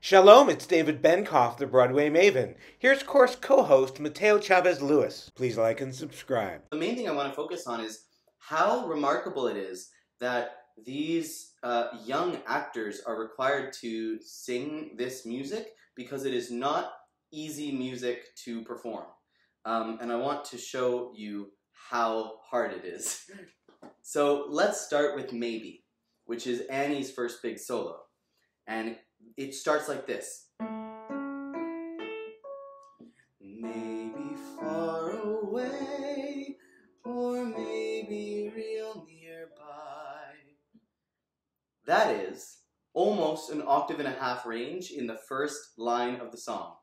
Shalom, it's David Benkoff, the Broadway Maven. Here's course co-host Mateo Chavez Lewis. Please like and subscribe. The main thing I want to focus on is how remarkable it is that these young actors are required to sing this music, because it is not easy music to perform. And I want to show you how hard it is. So let's start with Maybe, which is Annie's first big solo. And it starts like this. Maybe far away, or maybe real nearby. That is almost an octave and a half range in the first line of the song.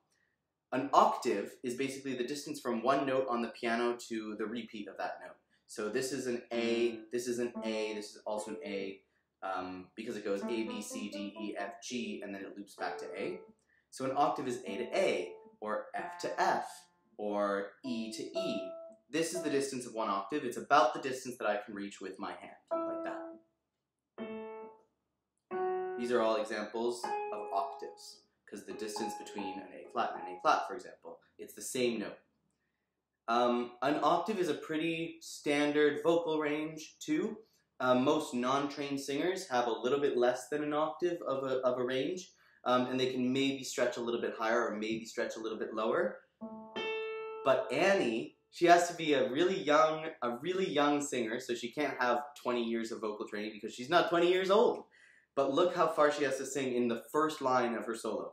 An octave is basically the distance from one note on the piano to the repeat of that note. So this is an A, this is an A, this is also an A, because it goes A, B, C, D, E, F, G, and then it loops back to A. So an octave is A to A, or F to F, or E to E. This is the distance of one octave. It's about the distance that I can reach with my hand, like that. These are all examples of octaves, because the distance between an A flat and an A flat, for example, it's the same note. An octave is a pretty standard vocal range, too. Most non-trained singers have a little bit less than an octave of a range, and they can maybe stretch a little bit higher or maybe stretch a little bit lower. But Annie, she has to be a really young singer, so she can't have 20 years of vocal training because she's not 20 years old. But look how far she has to sing in the first line of her solo.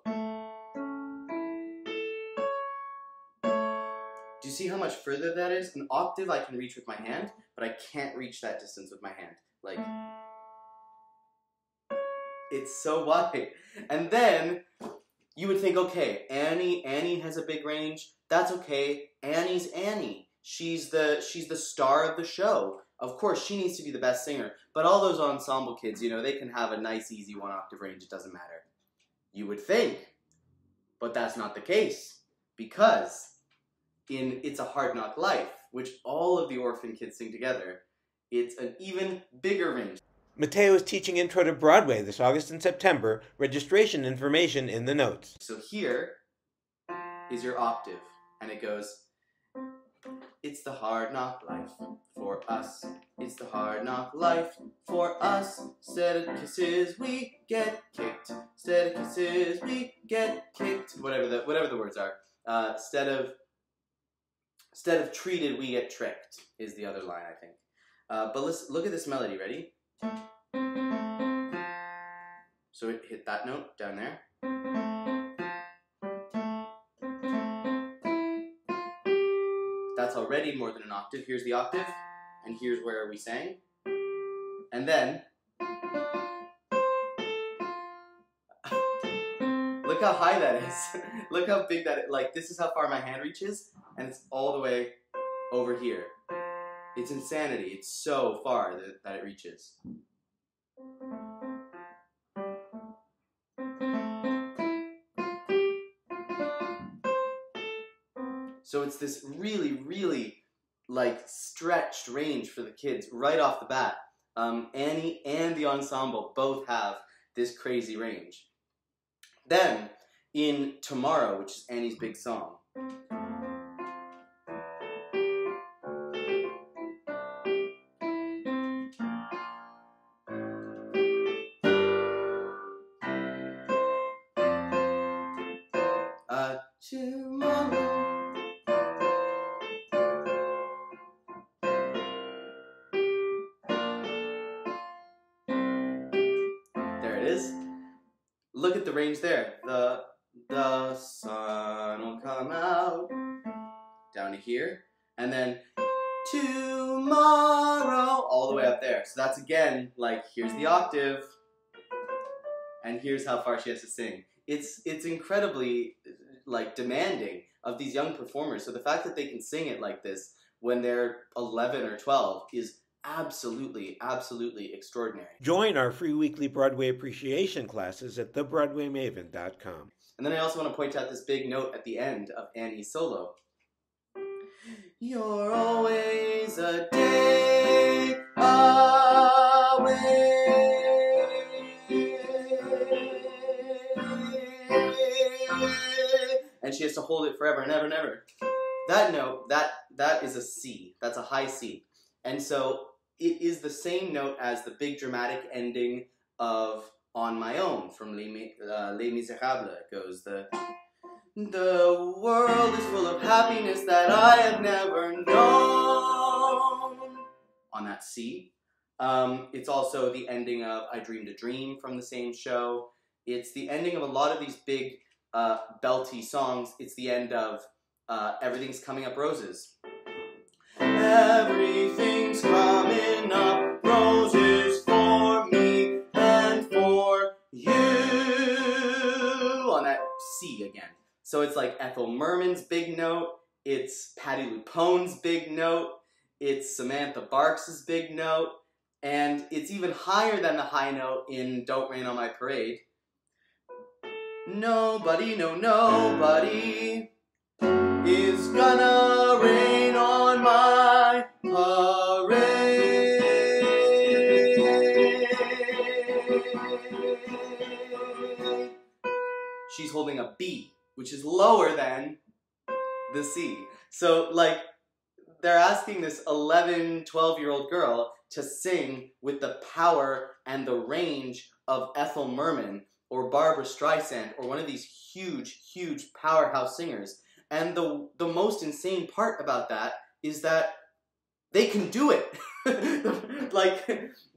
Do you see how much further that is? An octave I can reach with my hand, but I can't reach that distance with my hand. Like, it's so wide. And then you would think, okay, Annie has a big range. That's okay. Annie's Annie. She's the star of the show. Of course, she needs to be the best singer. But all those ensemble kids, you know, they can have a nice, easy one octave range. It doesn't matter. You would think. But that's not the case. Because in It's a Hard Knock Life, which all of the orphan kids sing together, it's an even bigger range. Mateo is teaching Intro to Broadway this August and September. Registration information in the notes. So here is your octave, and it goes, it's the hard knock life for us. It's the hard knock life for us. Instead of kisses, we get kicked. Instead of kisses, we get kicked. Whatever the words are. Instead of treated, we get tricked is the other line, I think. But let's look at this melody. Ready? So it hit that note down there. That's already more than an octave. Here's the octave, and here's where we sang. And then, look how high that is. Look how big that is. Like, this is how far my hand reaches, and it's all the way over here. It's insanity. It's so far that it reaches. So it's this really, like, stretched range for the kids right off the bat. Annie and the ensemble both have this crazy range. Then, in Tomorrow, which is Annie's big song, tomorrow. There it is. Look at the range there. The sun will come out. Down to here. And then tomorrow. All the way up there. So that's again, like, here's the octave. And here's how far she has to sing. It's incredibly, like, demanding of these young performers. So the fact that they can sing it like this when they're 11 or 12 is absolutely extraordinary. Join our free weekly Broadway appreciation classes at thebroadwaymaven.com. And then I also want to point out this big note at the end of Annie's solo. You're always a day away. and she has to hold it forever and ever and ever. That note, that is a C. That's a high C. And so it is the same note as the big dramatic ending of On My Own from Les Miserables. It goes the world is full of happiness that I have never known. On that C. It's also the ending of I Dreamed a Dream from the same show. It's the ending of a lot of these big belty songs. It's the end of Everything's Coming Up Roses. Everything's coming up roses for me and for you. On that C again. So it's like Ethel Merman's big note. It's Patti LuPone's big note. It's Samantha Barks's big note. And it's even higher than the high note in Don't Rain on My Parade. Nobody, no nobody is gonna rain on my parade. She's holding a B, which is lower than the C. So, like, they're asking this 11, 12-year-old girl to sing with the power and the range of Ethel Merman or Barbra Streisand or one of these huge, huge powerhouse singers. And the most insane part about that is that they can do it. Like,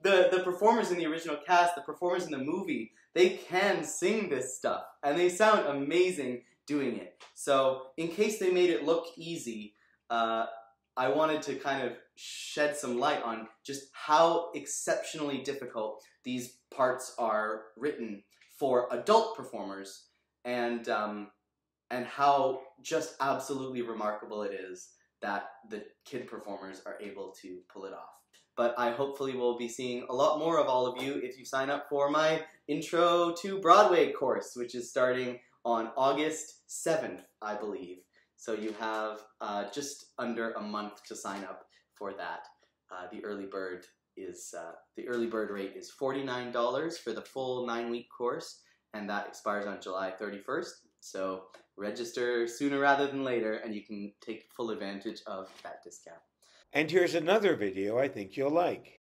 the performers in the original cast, the performers in the movie, they can sing this stuff. And they sound amazing doing it. So, in case they made it look easy, I wanted to kind of shed some light on just how exceptionally difficult these parts are written for adult performers, and how just absolutely remarkable it is that the kid performers are able to pull it off. But I hopefully will be seeing a lot more of all of you if you sign up for my Intro to Broadway course, which is starting on August 7th, I believe. So you have just under a month to sign up for that. The early bird rate is $49 for the full 9-week course, and that expires on July 31st. So register sooner rather than later, and you can take full advantage of that discount. And here's another video I think you'll like.